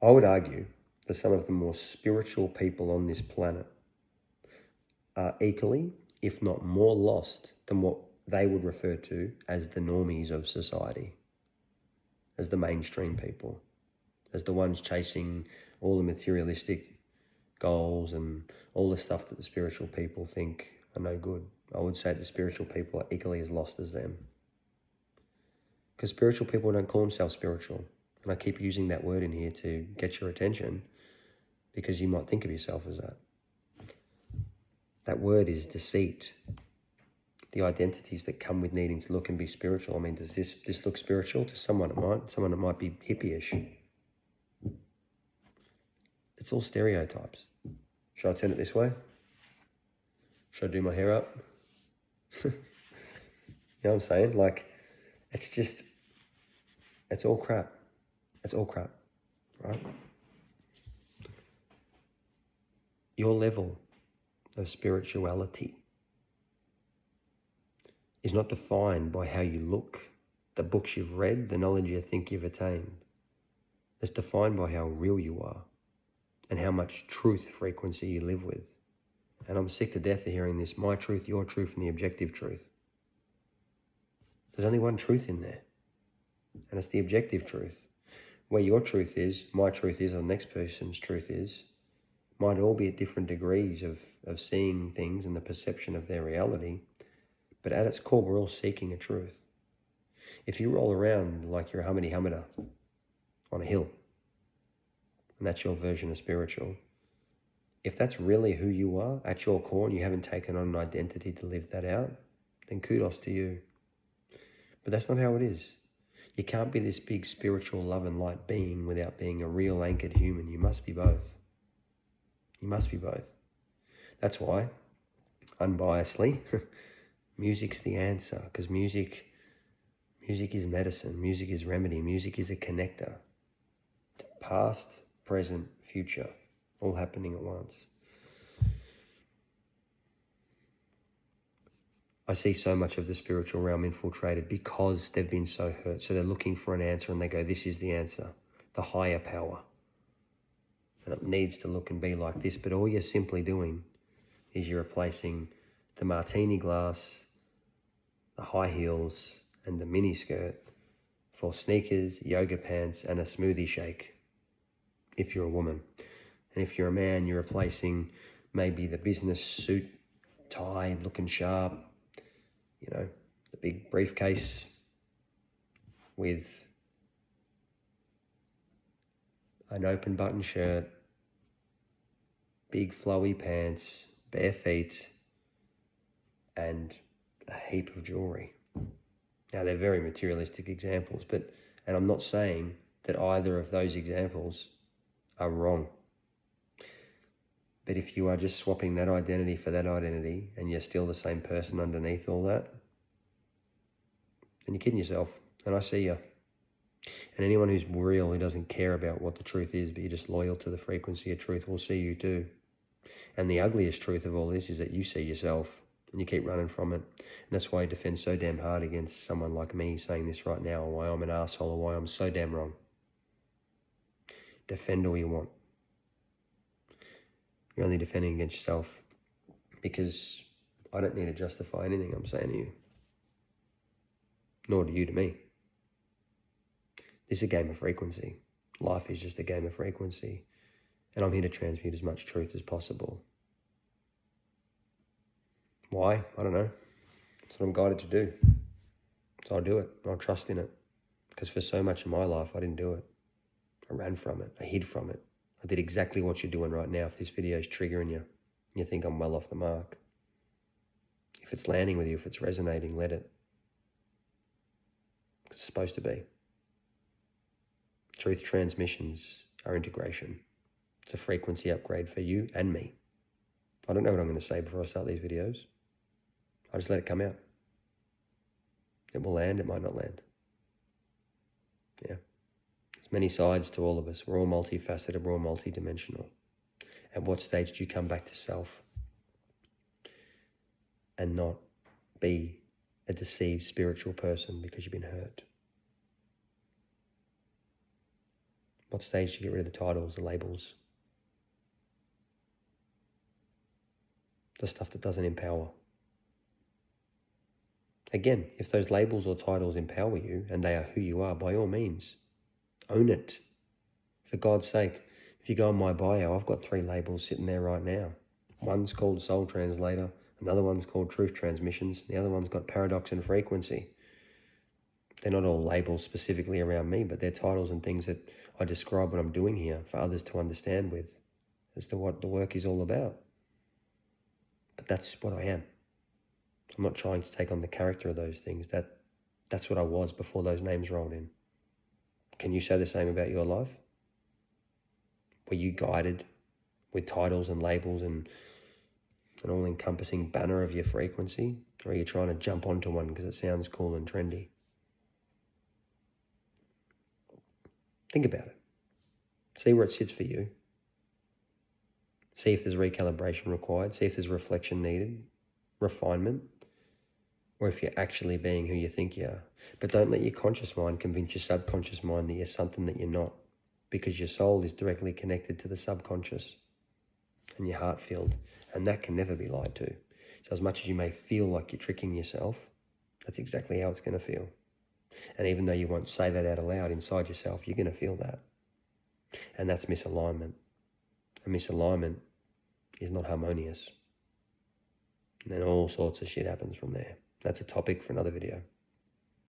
I would argue that some of the more spiritual people on this planet are equally, if not more lost than what they would refer to as the normies of society, as the mainstream people, as the ones chasing all the materialistic goals and all the stuff that the spiritual people think are no good. I would say the spiritual people are equally as lost as them. Because spiritual people don't call themselves spiritual. And I keep using that word in here to get your attention because you might think of yourself as that. That word is deceit. The identities that come with needing to look and be spiritual. I mean, does this look spiritual? To someone it might. Someone it might be hippie-ish. It's all stereotypes. Should I turn it this way? Should I do my hair up? You know what I'm saying? Like, it's all crap. It's all crap, right? Your level of spirituality is not defined by how you look, the books you've read, the knowledge you think you've attained. It's defined by how real you are and how much truth frequency you live with. And I'm sick to death of hearing this, my truth, your truth, and the objective truth. There's only one truth in there, and it's the objective truth. Where your truth is, my truth is, or the next person's truth is, might all be at different degrees of seeing things and the perception of their reality, but at its core, we're all seeking a truth. If you roll around like you're a hummity-hummeter on a hill, and that's your version of spiritual, if that's really who you are at your core and you haven't taken on an identity to live that out, then kudos to you. But that's not how it is. You can't be this big spiritual love and light being without being a real anchored human. You must be both. You must be both. That's why, unbiasedly, music's the answer, because music is medicine, music is remedy, music is a connector. Past, present, future, all happening at once. I see so much of the spiritual realm infiltrated because they've been so hurt. So they're looking for an answer and they go, this is the answer, the higher power. And it needs to look and be like this. But all you're simply doing is you're replacing the martini glass, the high heels, and the mini skirt for sneakers, yoga pants, and a smoothie shake, if you're a woman. And if you're a man, you're replacing maybe the business suit, tie, looking sharp, you know, the big briefcase with an open button shirt, big flowy pants, bare feet, and a heap of jewelry. Now, they're very materialistic examples, and I'm not saying that either of those examples are wrong. But if you are just swapping that identity for that identity and you're still the same person underneath all that, then you're kidding yourself. And I see you. And anyone who's real, who doesn't care about what the truth is, but you're just loyal to the frequency of truth, will see you too. And the ugliest truth of all this is that you see yourself and you keep running from it. And that's why you defend so damn hard against someone like me saying this right now, or why I'm an asshole, or why I'm so damn wrong. Defend all you want. You're only defending against yourself, because I don't need to justify anything I'm saying to you, nor do you to me. This is a game of frequency. Life is just a game of frequency, and I'm here to transmute as much truth as possible. Why? I don't know. That's what I'm guided to do. So I'll do it. I'll trust in it, because for so much of my life, I didn't do it. I ran from it. I hid from it. I did exactly what you're doing right now. If this video is triggering you, you think I'm well off the mark. If it's landing with you, if it's resonating, let it. It's supposed to be. Truth transmissions are integration. It's a frequency upgrade for you and me. I don't know what I'm going to say before I start these videos. I just let it come out. It will land, it might not land. Yeah. There's many sides to all of us. We're all multifaceted, we're all multidimensional. At what stage do you come back to self and not be a deceived spiritual person because you've been hurt? What stage do you get rid of the titles, the labels? The stuff that doesn't empower. Again, if those labels or titles empower you and they are who you are, by all means, own it. For God's sake, if you go on my bio, I've got 3 labels sitting there right now. One's called Soul Translator, another one's called Truth Transmissions, the other one's got Paradox and Frequency. They're not all labels specifically around me, but they're titles and things that I describe what I'm doing here for others to understand with as to what the work is all about. But that's what I am. I'm not trying to take on the character of those things. That's what I was before those names rolled in. Can you say the same about your life? Were you guided with titles and labels and an all-encompassing banner of your frequency? Or are you trying to jump onto one because it sounds cool and trendy? Think about it. See where it sits for you. See if there's recalibration required. See if there's reflection needed, refinement, or if you're actually being who you think you are. But don't let your conscious mind convince your subconscious mind that you're something that you're not, because your soul is directly connected to the subconscious and your heart field, and that can never be lied to. So as much as you may feel like you're tricking yourself, that's exactly how it's going to feel. And even though you won't say that out aloud, inside yourself, you're going to feel that. And that's misalignment. And misalignment is not harmonious. And then all sorts of shit happens from there. That's a topic for another video.